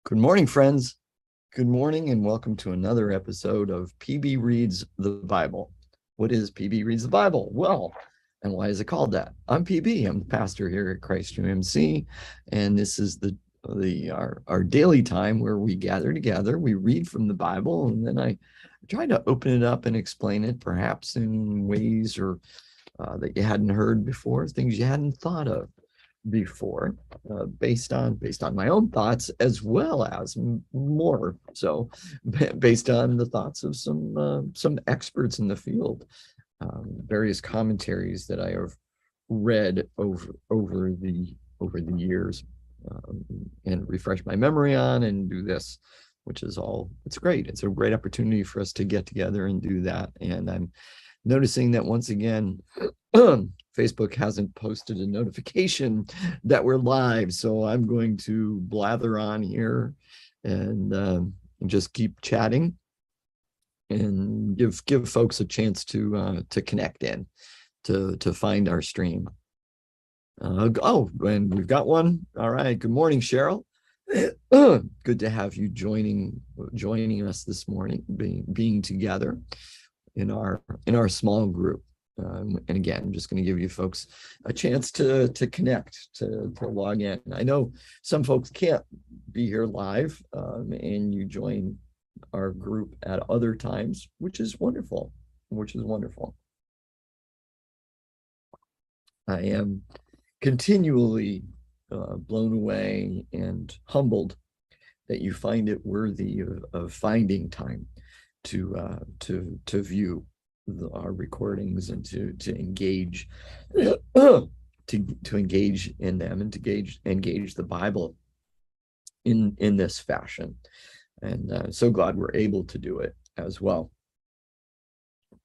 Good morning, friends. Good morning, and welcome to another episode of PB Reads the Bible. What is PB Reads the Bible? Well, and why is it called that? I'm PB. I'm the pastor here at Christ UMC, and this is our daily time where we gather together. We read from the Bible, and then I try to open it up and explain it, perhaps in ways or that you hadn't heard before, things you hadn't thought of before, based on my own thoughts as well as more so based on the thoughts of some experts in the field, various commentaries that I have read over the years, and refresh my memory on and do this, which is all, it's great. It's a great opportunity for us to get together and do that. And I'm noticing that once again, Facebook hasn't posted a notification that we're live. So I'm going to blather on here and just keep chatting and give folks a chance to connect in, to find our stream. And we've got one. All right. Good morning, Cheryl. Good to have you joining us this morning, being together in our small group. And again, I'm just going to give you folks a chance to connect, to log in. I know some folks can't be here live, and you join our group at other times, which is wonderful. I am continually blown away and humbled that you find it worthy of finding time to view our recordings and to engage to engage in them, and to engage the Bible in this fashion. And so glad we're able to do it as well.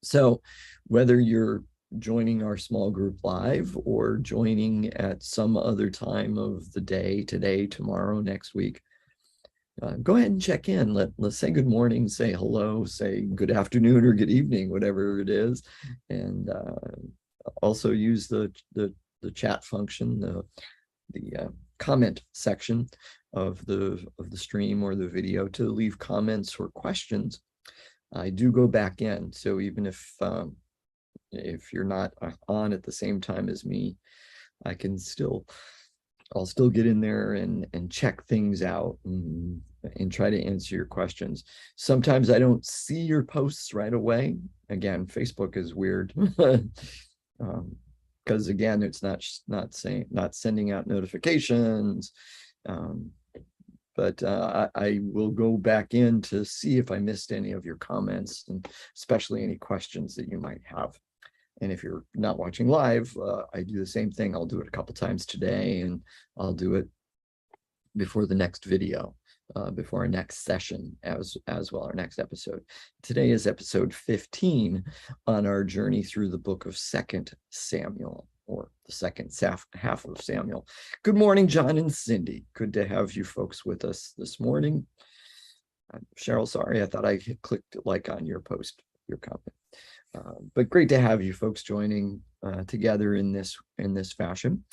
So whether you're joining our small group live or joining at some other time of the day, today, tomorrow, next week, go ahead and check in. Let's say good morning, say hello, say good afternoon or good evening, whatever it is. And also use the chat function, the comment section of the stream or the video, to leave comments or questions. I do go back in, so even if you're not on at the same time as me, I'll still get in there and check things out and try to answer your questions. Sometimes I don't see your posts right away. Again, Facebook is weird, because again, it's not sending out notifications. But I will go back in to see if I missed any of your comments, and especially any questions that you might have. And if you're not watching live, I do the same thing. I'll do it a couple times today, and I'll do it before the next video, before our next session as well, our next episode. Today is episode 15 on our journey through the book of 2 Samuel, or the second half of Samuel. Good morning, John and Cindy. Good to have you folks with us this morning. Cheryl, sorry, I thought I clicked like on your post, your comment. But great to have you folks joining together in this fashion.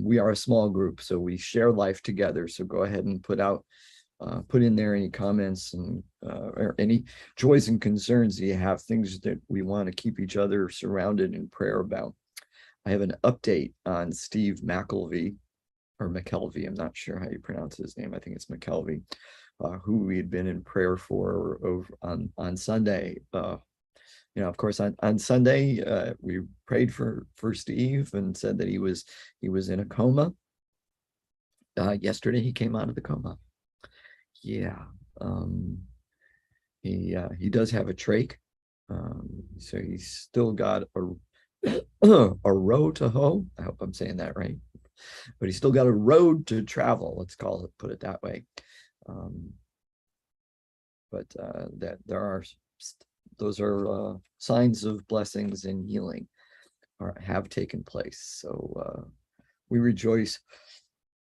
We are a small group, so we share life together. So go ahead and put in there any comments and or any joys and concerns that you have, things that we want to keep each other surrounded in prayer about. I have an update on Steve McKelvey, or McKelvey. I'm not sure how you pronounce his name. I think it's McKelvey, who we had been in prayer for over on Sunday. Of course, on Sunday, we prayed for Steve and said that he was in a coma. Yesterday, he came out of the coma. Yeah. He does have a trach. So he's still got a row to hoe. I hope I'm saying that right. But he's still got a road to travel. Let's put it that way. But that there are. Those are signs of blessings and healing have taken place. So we rejoice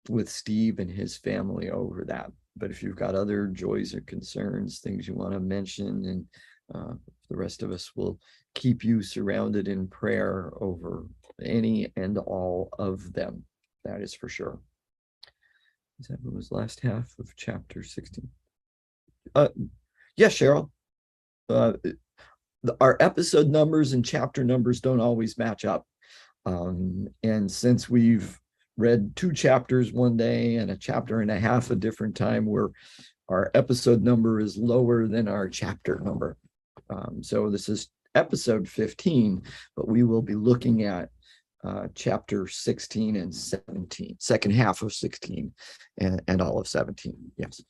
with Steve and his family over that. But if you've got other joys or concerns, things you want to mention, and the rest of us will keep you surrounded in prayer over any and all of them. That is for sure. That was last half of chapter 16. Yes, Cheryl. Our episode numbers and chapter numbers don't always match up. And since we've read 2 chapters one day and a chapter and a half a different time, where our episode number is lower than our chapter number. So this is episode 15, but we will be looking at chapter 16 and 17, second half of 16 and all of 17. Yes,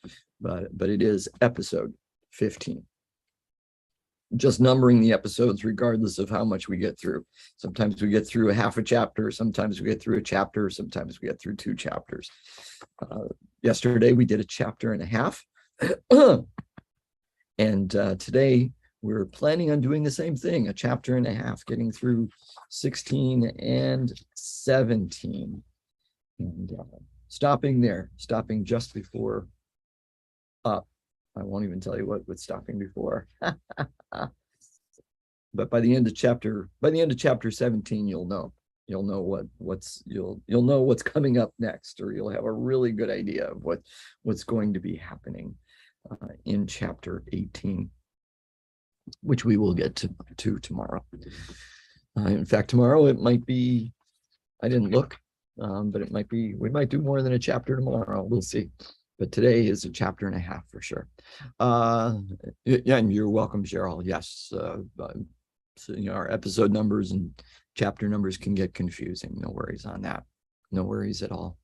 but it is episode 15. Just numbering the episodes regardless of how much we get through. Sometimes we get through a half a chapter, sometimes we get through a chapter, sometimes we get through 2 chapters. Yesterday we did a chapter and a half. And today we're planning on doing the same thing, a chapter and a half, getting through 16 and 17. And stopping just before up. I won't even tell you what's stopping before. But by the end of chapter 17, you'll know what's coming up next, or you'll have a really good idea of what's going to be happening in chapter 18, which we will get to tomorrow. In fact, tomorrow it might be, I didn't look, but it might be, we might do more than a chapter tomorrow. We'll see. But today is a chapter and a half for sure. Yeah, and you're welcome, Cheryl. Yes. So, our episode numbers and chapter numbers can get confusing. No worries on that. No worries at all.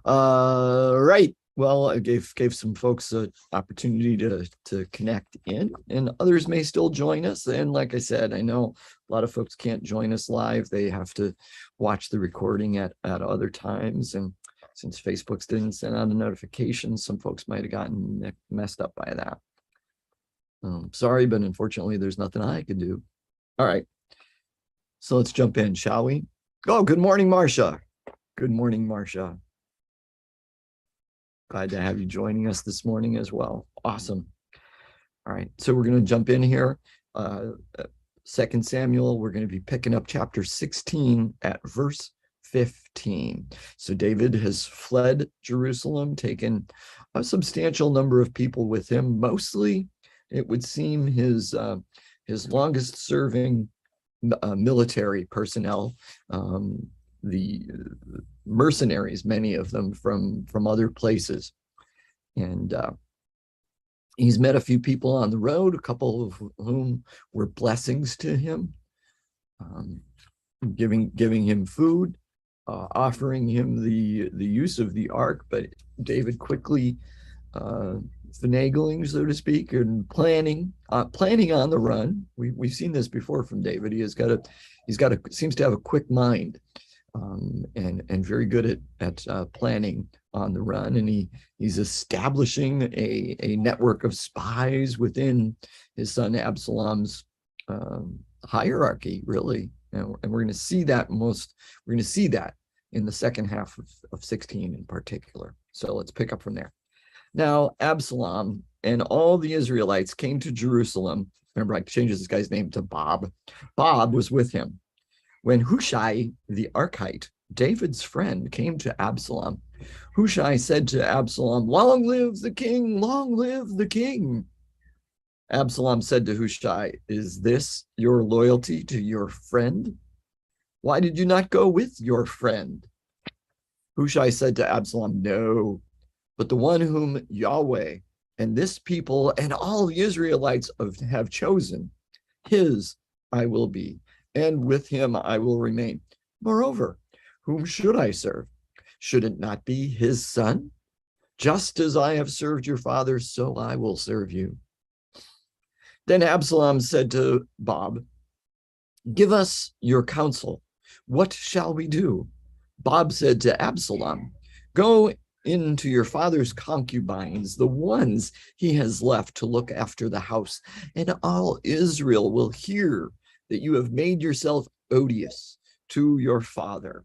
Right. Well, I gave some folks an opportunity to connect in, and others may still join us. And like I said, I know a lot of folks can't join us live. They have to watch the recording at other times. And since Facebook's didn't send out a notification, some folks might have gotten messed up by that. Sorry, but unfortunately, there's nothing I can do. All right. So let's jump in, shall we? Oh, good morning, Marcia. Good morning, Marcia. Glad to have you joining us this morning as well. Awesome. All right. So we're going to jump in here. 2 Samuel, we're going to be picking up chapter 16 at verse 15. So David has fled Jerusalem, taken a substantial number of people with him. Mostly, it would seem, his longest serving military personnel, the mercenaries, many of them from other places. And he's met a few people on the road, a couple of whom were blessings to him, giving him food, offering him the use of the ark. But David quickly finagling, so to speak, and planning on the run. We've seen this before from David. He's seems to have a quick mind, and very good at planning on the run. And he's establishing a network of spies within his son Absalom's hierarchy, really. And we're going to see that in the second half of 16 in particular. So let's pick up from there. Now, Absalom and all the Israelites came to Jerusalem. Remember, I changed this guy's name to Bob. Bob was with him. When Hushai the Archite, David's friend, came to Absalom, Hushai said to Absalom, "Long live the king, long live the king." Absalom said to Hushai, "Is this your loyalty to your friend? Why did you not go with your friend?" Hushai said to Absalom, "No, but the one whom Yahweh and this people and all the Israelites have chosen, his I will be, and with him I will remain. Moreover, whom should I serve? Should it not be his son? Just as I have served your father, so I will serve you." Then Absalom said to Bob, "Give us your counsel. What shall we do?" Bob said to Absalom, "Go into your father's concubines, the ones he has left to look after the house, and all Israel will hear that you have made yourself odious to your father.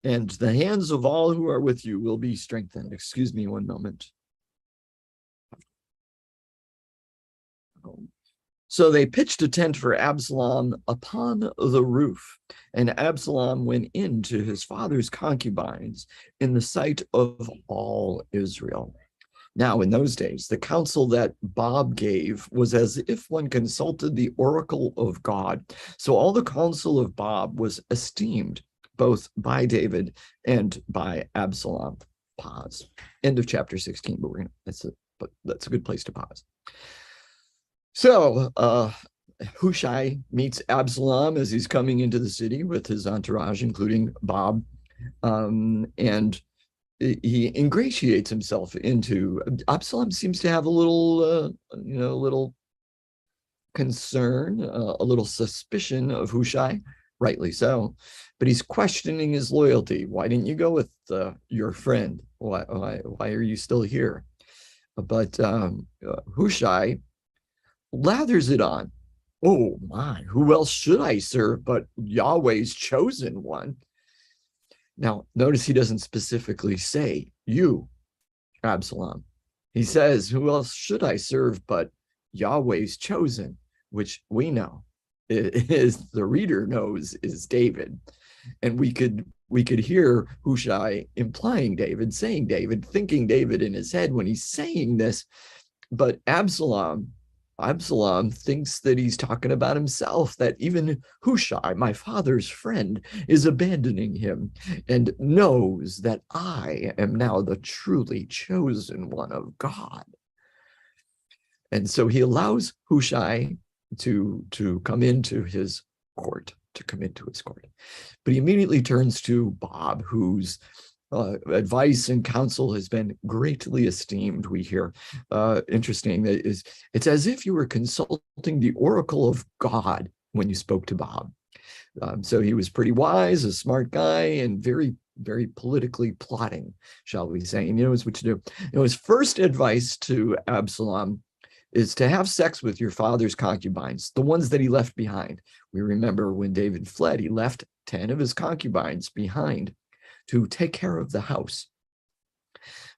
And the hands of all who are with you will be strengthened." Excuse me one moment. So they pitched a tent for Absalom upon the roof, and Absalom went in to his father's concubines in the sight of all Israel. Now, in those days, the counsel that Bob gave was as if one consulted the oracle of God. So all the counsel of Bob was esteemed both by David and by Absalom. Pause. End of chapter 16, but that's a good place to pause. So Hushai meets Absalom as he's coming into the city with his entourage, including Bob, and he ingratiates himself into. Absalom seems to have a little concern, a little suspicion of Hushai, rightly so, but he's questioning his loyalty. Why didn't you go with your friend? Why are you still here? But Hushai lathers it on. Oh my, who else should I serve but Yahweh's chosen one? Now, notice he doesn't specifically say you, Absalom. He says, who else should I serve but Yahweh's chosen, which we know is, the reader knows, is David. And we could hear Hushai implying David, saying David, thinking David in his head when he's saying this. But Absalom thinks that he's talking about himself, that even Hushai, my father's friend, is abandoning him and knows that I am now the truly chosen one of God. And so he allows Hushai to come into his court, But he immediately turns to Bob, whose advice and counsel has been greatly esteemed, we hear. Interesting, it's as if you were consulting the oracle of God when you spoke to Bob. So he was pretty wise, a smart guy, and very, very politically plotting, shall we say. And he knows what to do. His first advice to Absalom is to have sex with your father's concubines, the ones that he left behind. We remember when David fled, he left 10 of his concubines behind to take care of the house.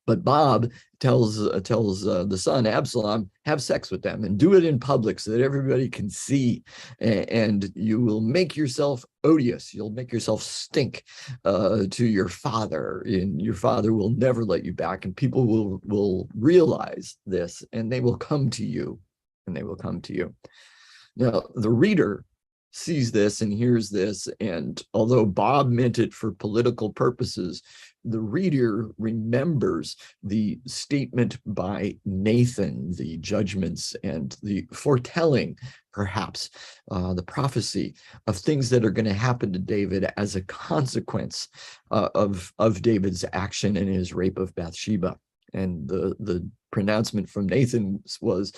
But Bob tells the son, Absalom, have sex with them and do it in public so that everybody can see, and you will make yourself odious. You'll make yourself stink to your father, and your father will never let you back, and people will realize this, and they will come to you, Now, the reader sees this and hears this, and although Bob meant it for political purposes, the reader remembers the statement by Nathan, the judgments and the foretelling, perhaps, the prophecy of things that are going to happen to David as a consequence of David's action in his rape of Bathsheba. And the pronouncement from Nathan was,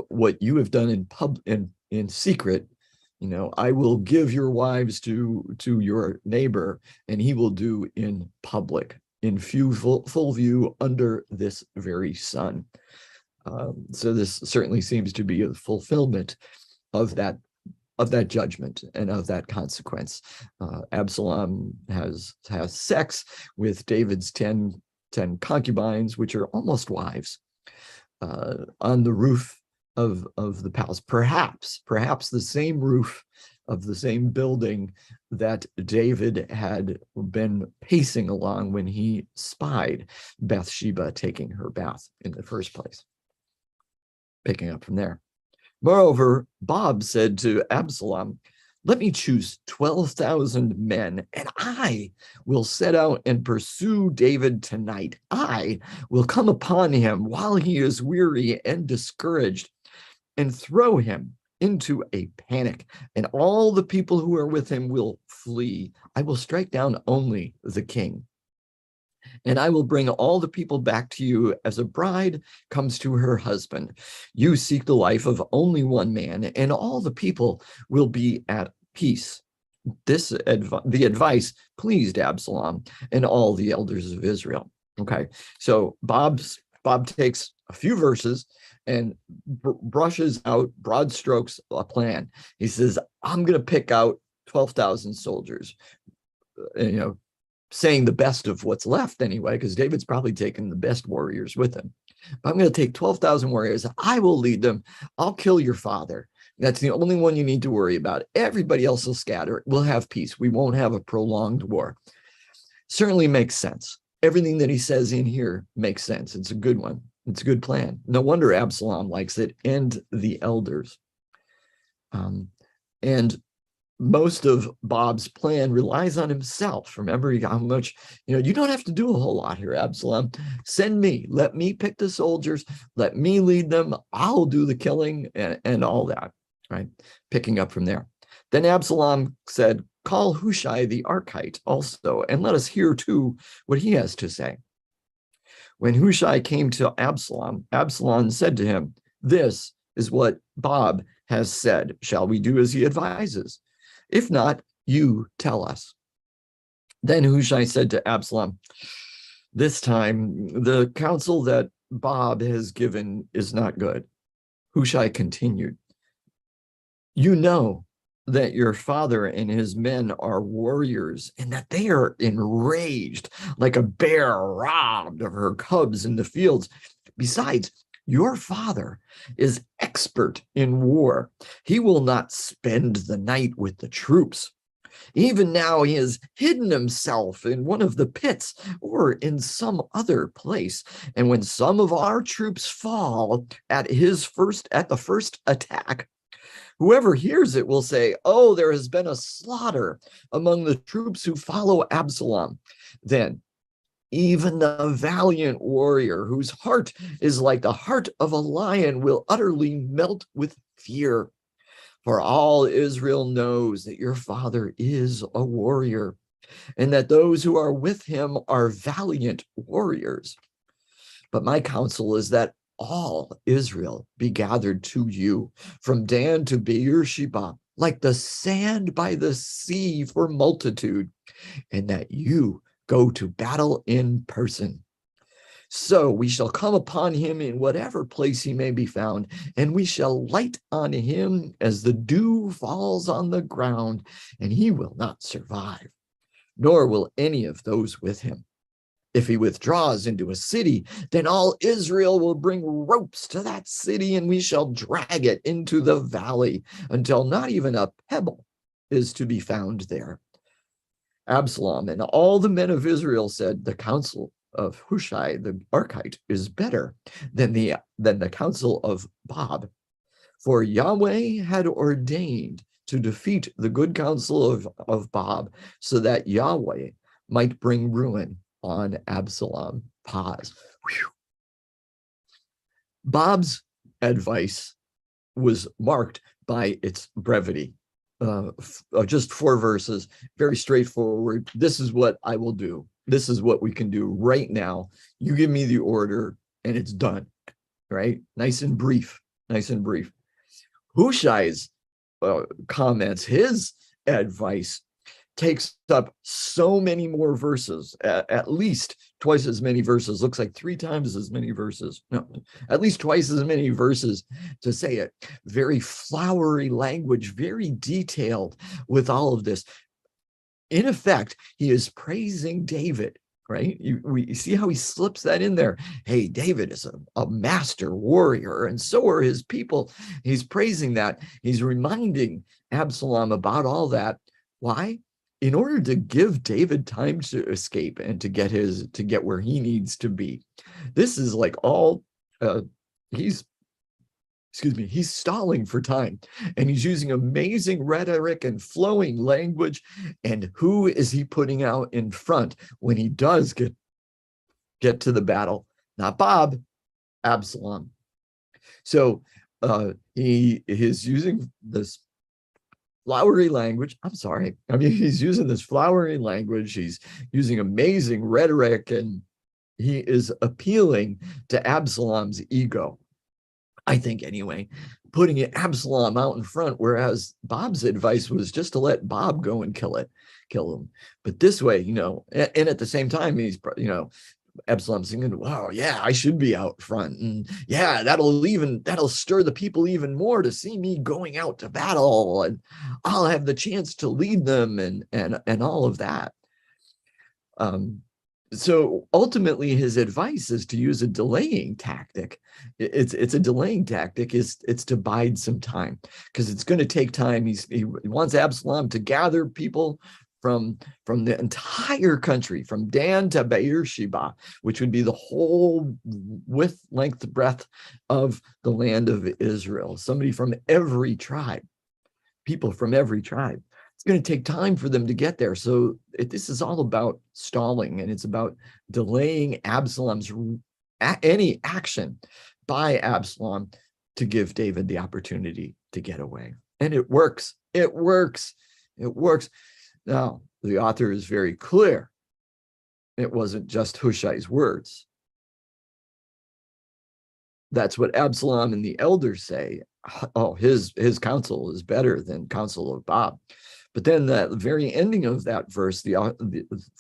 what you have done in secret, I will give your wives to your neighbor, and he will do in public, in full view, under this very sun. So this certainly seems to be a fulfillment of that judgment and of that consequence. Absalom has sex with David's 10 concubines, which are almost wives, on the roof of the palace, perhaps the same roof of the same building that David had been pacing along when he spied Bathsheba taking her bath in the first place. Picking up from there. Moreover, Bob said to Absalom, let me choose 12,000 men, and I will set out and pursue David tonight. I will come upon him while he is weary and discouraged, and throw him into a panic, and all the people who are with him will flee. I will strike down only the king, and I will bring all the people back to you as a bride comes to her husband. You seek the life of only one man, and all the people will be at peace. The advice pleased Absalom and all the elders of Israel. Okay, so Bob takes a few verses and brushes out broad strokes a plan. He says, I'm going to pick out 12,000 soldiers, saying the best of what's left anyway, because David's probably taken the best warriors with him. But I'm going to take 12,000 warriors. I will lead them. I'll kill your father. That's the only one you need to worry about. Everybody else will scatter. We'll have peace. We won't have a prolonged war. Certainly makes sense. Everything that he says in here makes sense. It's a good one. It's a good plan. No wonder Absalom likes it, and the elders. And most of Bob's plan relies on himself. Remember how much, you don't have to do a whole lot here, Absalom. Send me. Let me pick the soldiers. Let me lead them. I'll do the killing and all that, right? Picking up from there. Then Absalom said, call Hushai the Archite also, and let us hear too what he has to say. When Hushai came to Absalom, Absalom said to him, this is what Bob has said. Shall we do as he advises? If not, you tell us. Then Hushai said to Absalom, this time the counsel that Bob has given is not good. Hushai continued, you know that your father and his men are warriors and that they are enraged like a bear robbed of her cubs in the fields. Besides, your father is expert in war. He will not spend the night with the troops. Even now he has hidden himself in one of the pits or in some other place. And when some of our troops fall at the first attack, whoever hears it will say, oh, there has been a slaughter among the troops who follow Absalom. Then even the valiant warrior whose heart is like the heart of a lion will utterly melt with fear. For all Israel knows that your father is a warrior, and that those who are with him are valiant warriors. But my counsel is that all Israel be gathered to you, from Dan to Beersheba, like the sand by the sea for multitude, and that you go to battle in person. So we shall come upon him in whatever place he may be found, and we shall light on him as the dew falls on the ground, and he will not survive, nor will any of those with him. If he withdraws into a city, then all Israel will bring ropes to that city, and we shall drag it into the valley until not even a pebble is to be found there. Absalom and all the men of Israel said, the counsel of Hushai the Archite is better than the counsel of Bob. For Yahweh had ordained to defeat the good counsel of Bob, so that Yahweh might bring ruin on Absalom. Pause. Whew. Bob's advice was marked by its brevity. Just 4 verses, very straightforward. This is what I will do. This is what we can do right now. You give me the order and it's done, right? Nice and brief, nice and brief. Hushai's comments, his advice takes up so many more verses, at least twice as many verses, looks like 3 times as many verses, no, at least twice as many verses to say it. Very flowery language, very detailed with all of this. In effect, he is praising David, right? We see how he slips that in there. Hey, David is a master warrior, and so are his people. He's praising that. He's reminding Absalom about all that. Why? In order to give David time to escape and to get where he needs to be. This is like all he's stalling for time, and he's using amazing rhetoric and flowing language. And who is he putting out in front when he does get to the battle? Not Bob, Absalom. So he is using this flowery language. He's using this flowery language. He's using amazing rhetoric, and he is appealing to Absalom's ego, I think, anyway, putting Absalom out in front, whereas Bob's advice was just to let Bob go and kill him. But this way, and at the same time, he's, Absalom's thinking, wow, yeah, I should be out front. And yeah, that'll stir the people even more to see me going out to battle, and I'll have the chance to lead them and all of that. So ultimately, his advice is to use a delaying tactic. It's a delaying tactic. It's to bide some time because it's going to take time. He wants Absalom to gather people from the entire country, from Dan to Beersheba, which would be the whole width, length, breadth of the land of Israel. Somebody from every tribe, people from every tribe. It's going to take time for them to get there. So this is all about stalling, and it's about delaying Absalom's any action by Absalom to give David the opportunity to get away. And it works. It works. It works. Now, the author is very clear. It wasn't just Hushai's words. That's what Absalom and the elders say. Oh, his counsel is better than counsel of Bob. But then the very ending of that verse, the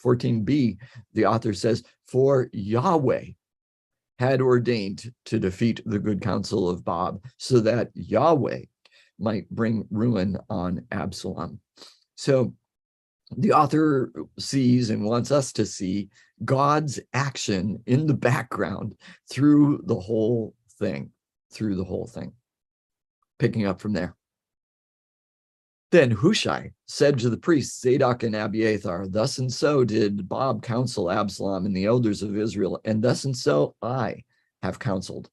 14b, the author says, for Yahweh had ordained to defeat the good counsel of Bob, so that Yahweh might bring ruin on Absalom. So the author sees and wants us to see God's action in the background through the whole thing, Picking up from there. Then Hushai said to the priests Zadok and Abiathar, thus and so did Bob counsel Absalom and the elders of Israel, and thus and so I have counseled.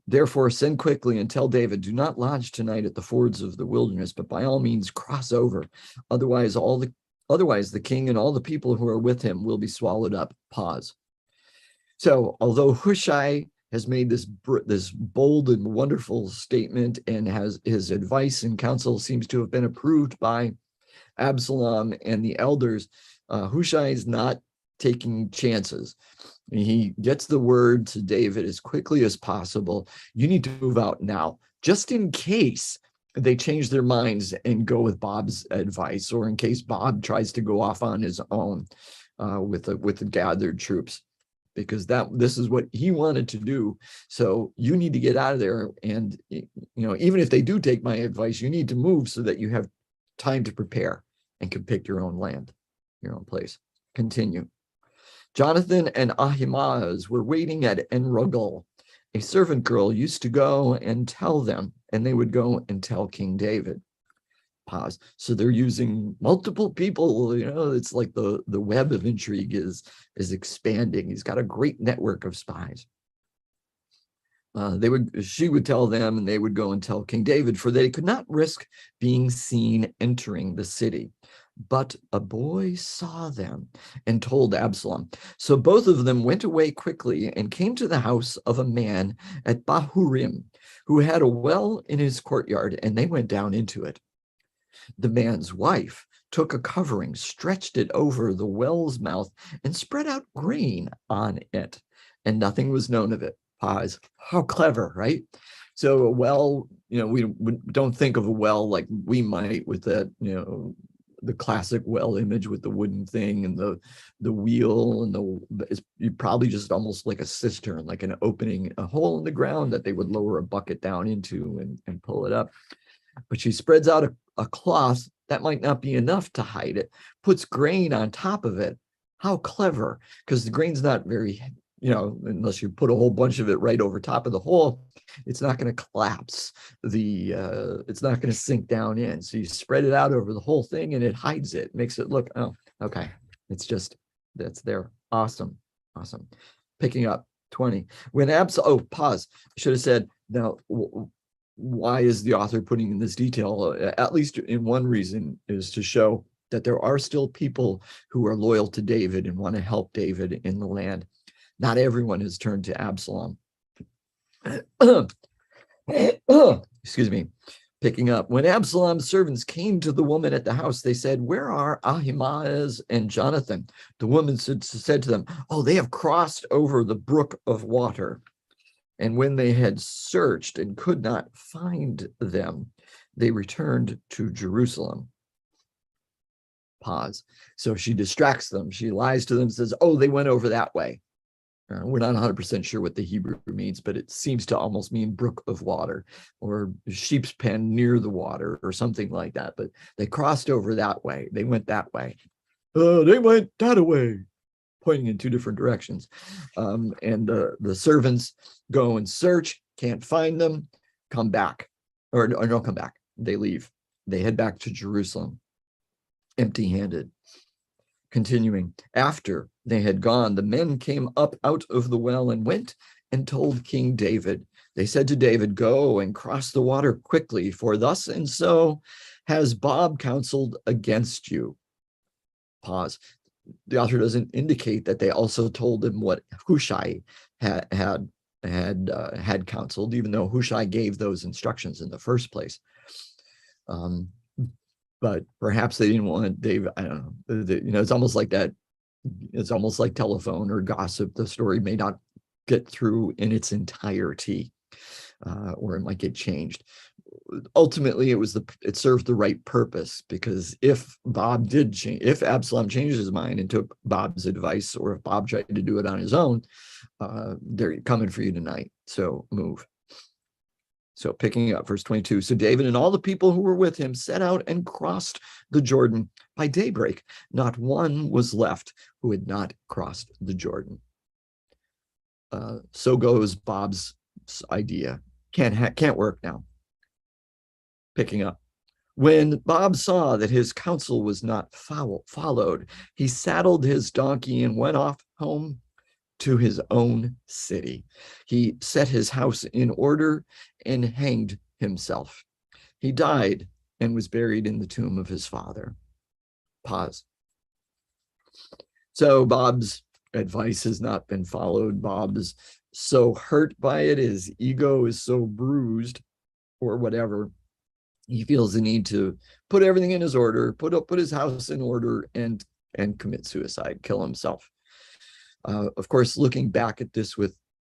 Therefore, send quickly and tell David, do not lodge tonight at the fords of the wilderness, but by all means cross over. Otherwise, the king and all the people who are with him will be swallowed up. Pause. So, although Hushai has made this bold and wonderful statement, and has his advice and counsel seems to have been approved by Absalom and the elders, Hushai is not taking chances. He gets the word to David as quickly as possible. You need to move out now, just in case they change their minds and go with Bob's advice, or in case Bob tries to go off on his own with the gathered troops, because this is what he wanted to do. So you need to get out of there. And, even if they do take my advice, you need to move so that you have time to prepare and can pick your own land, your own place. Continue. Jonathan and Ahimaaz were waiting at En-Rogel. A servant girl used to go and tell them, and they would go and tell King David. Pause. So they're using multiple people. It's like the web of intrigue is expanding. He's got a great network of spies. She would tell them, and they would go and tell King David, for they could not risk being seen entering the city. But a boy saw them and told Absalom. So both of them went away quickly and came to the house of a man at Bahurim, who had a well in his courtyard, and they went down into it. The man's wife took a covering, stretched it over the well's mouth, and spread out grain on it, and nothing was known of it. Pause. How clever, right? So a well, we don't think of a well like we might with that, the classic well image with the wooden thing and the wheel, and it's probably just almost like a cistern, like an opening, a hole in the ground that they would lower a bucket down into and pull it up. But she spreads out a cloth that might not be enough to hide it, puts grain on top of it. How clever, because the grain's not very, unless you put a whole bunch of it right over top of the hole, it's not going to collapse. It's not going to sink down in. So you spread it out over the whole thing and it hides it, makes it look, oh, okay. That's there. Awesome. Picking up 20. Pause. I should have said, now, why is the author putting in this detail? At least in one reason is to show that there are still people who are loyal to David and want to help David in the land. Not everyone has turned to Absalom. Excuse me. Picking up. When Absalom's servants came to the woman at the house, they said, where are Ahimaaz and Jonathan? The woman said to them, oh, they have crossed over the brook of water. And when they had searched and could not find them, they returned to Jerusalem. Pause. So she distracts them. She lies to them, says, oh, they went over that way. We're not 100% sure what the Hebrew means, but it seems to almost mean brook of water or sheep's pen near the water or something like that. But they crossed over that way. They went that way. They went that way. pointing in two different directions. And the servants go and search, can't find them, come back, or don't come back. They leave. They head back to Jerusalem, empty-handed. Continuing, after they had gone, the men came up out of the well and went and told King David. They said to David, go and cross the water quickly, for thus and so has Bob counseled against you. Pause. The author doesn't indicate that they also told him what Hushai had counseled, even though Hushai gave those instructions in the first place. But perhaps they didn't want David. I don't know. It's almost like that. It's almost like telephone or gossip. The story may not get through in its entirety, or it might get changed. Ultimately, it served the right purpose, because if Absalom changed his mind and took Bob's advice, or if Bob tried to do it on his own, they're coming for you tonight. So move. So picking up verse 22, so David and all the people who were with him set out and crossed the Jordan by daybreak. Not one was left who had not crossed the Jordan. So goes Bob's idea. Can't work now. Picking up. When Bob saw that his counsel was not followed, he saddled his donkey and went off home to his own city. He set his house in order and hanged himself. He died and was buried in the tomb of his father. Pause. So Bob's advice has not been followed. Bob is so hurt by it. His ego is so bruised, or whatever. He feels the need to put everything in his order, put his house in order, and commit suicide, kill himself. Of course, looking back at this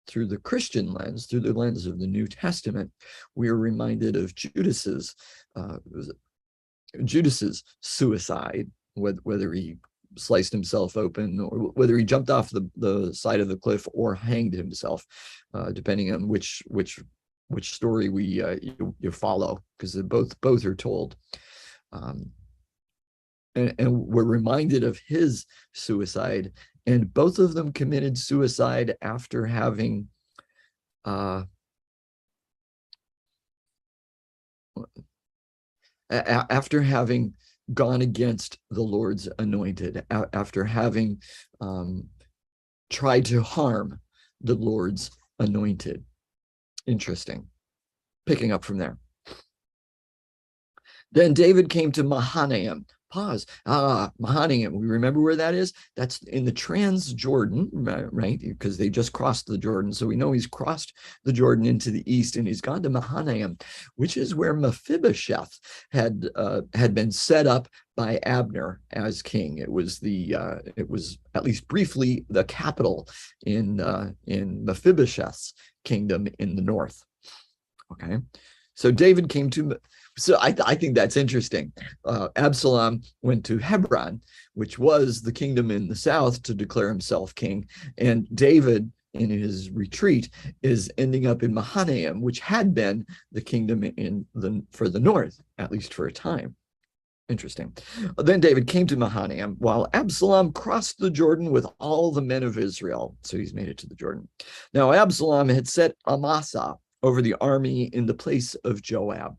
through the Christian lens, through the lens of the New Testament, we are reminded of Judas's suicide, whether he sliced himself open, or whether he jumped off the side of the cliff or hanged himself, depending on which story you follow, because both are told. And we're reminded of his suicide, and both of them committed suicide after having gone against the Lord's anointed, after having tried to harm the Lord's anointed. Interesting. Picking up from there. Then David came to Mahanaim. Pause. Mahanaim. We remember where that is? That's in the Transjordan, right? Because they just crossed the Jordan. So we know he's crossed the Jordan into the east, and he's gone to Mahanaim, which is where Mephibosheth had been set up by Abner as king. It was at least briefly the capital in Mephibosheth's kingdom in the north. Okay. So David came to, so I think that's interesting. Absalom went to Hebron, which was the kingdom in the south, to declare himself king. And David, in his retreat, is ending up in Mahanaim, which had been the kingdom for the north, at least for a time. Interesting. Then David came to Mahanaim while Absalom crossed the Jordan with all the men of Israel. So he's made it to the Jordan. Now Absalom had set Amasa over the army in the place of Joab.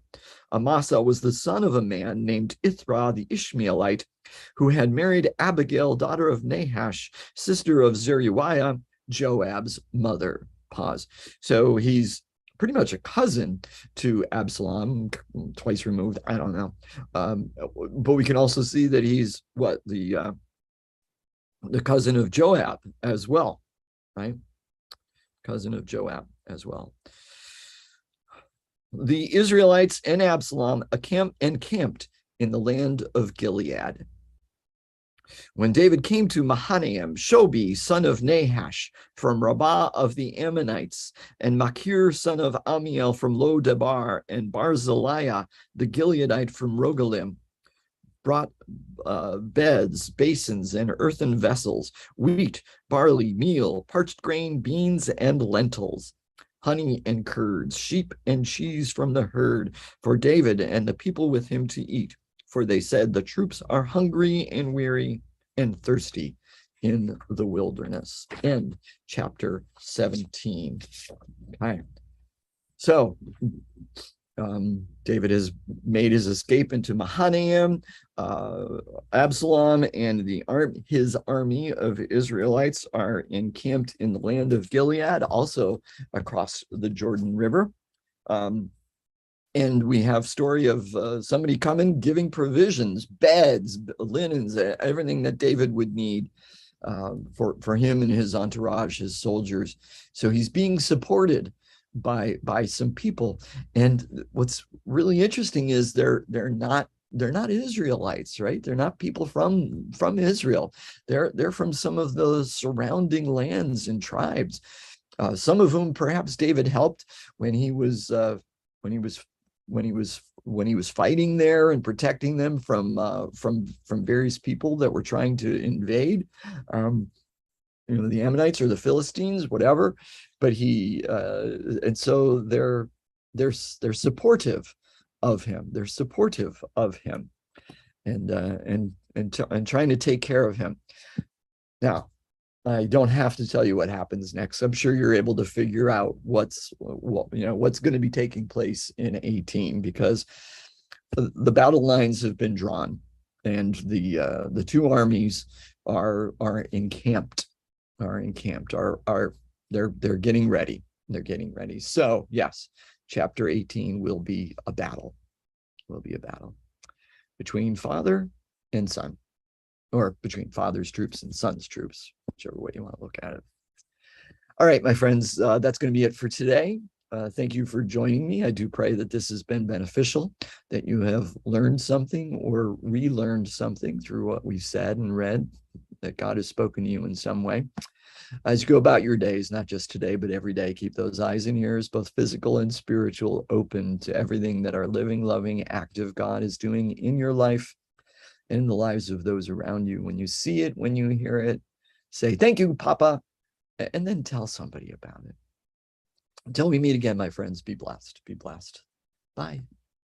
Amasa was the son of a man named Ithra the Ishmaelite, who had married Abigail, daughter of Nahash, sister of Zeruiah, Joab's mother. Pause. So he's pretty much a cousin to Absalom, twice removed. I don't know. But we can also see that he's the cousin of Joab as well, right? Cousin of Joab as well. The Israelites and Absalom encamped in the land of Gilead. When David came to Mahanaim, Shobi, son of Nahash, from Rabbah of the Ammonites, and Machir, son of Amiel, from Lo-debar, and Barzillai, the Gileadite, from Rogelim, brought beds, basins, and earthen vessels, wheat, barley, meal, parched grain, beans, and lentils, honey and curds, sheep and cheese from the herd, for David and the people with him to eat. For they said, the troops are hungry and weary and thirsty in the wilderness. End chapter 17. Okay. So David has made his escape into Mahanaim. Absalom and his army of Israelites are encamped in the land of Gilead, also across the Jordan River. And we have story of somebody coming, giving provisions, beds, linens, everything that David would need for him and his entourage, his soldiers. So he's being supported by some people. And what's really interesting is they're not Israelites, right? They're not people from Israel. They're from some of those surrounding lands and tribes. Some of whom perhaps David helped when he was fighting there and protecting them from various people that were trying to invade. The Ammonites or the Philistines, whatever, but and so they're supportive of him. They're supportive of him, and trying to take care of him. Now, I don't have to tell you what happens next. I'm sure you're able to figure out what's going to be taking place in 18, because the battle lines have been drawn, and the two armies are encamped. They're getting ready. They're getting ready. So yes, chapter 18 will be a battle. Between father and son, or between father's troops and son's troops, whichever way you want to look at it. All right, my friends, that's going to be it for today. Thank you for joining me. I do pray that this has been beneficial, that you have learned something or relearned something through what we've said and read, that God has spoken to you in some way. As you go about your days, not just today, but every day, keep those eyes and ears, both physical and spiritual, open to everything that our living, loving, active God is doing in your life and in the lives of those around you. When you see it, when you hear it, say, "Thank you, Papa," and then tell somebody about it. Until we meet again, my friends, be blessed. Be blessed. Bye.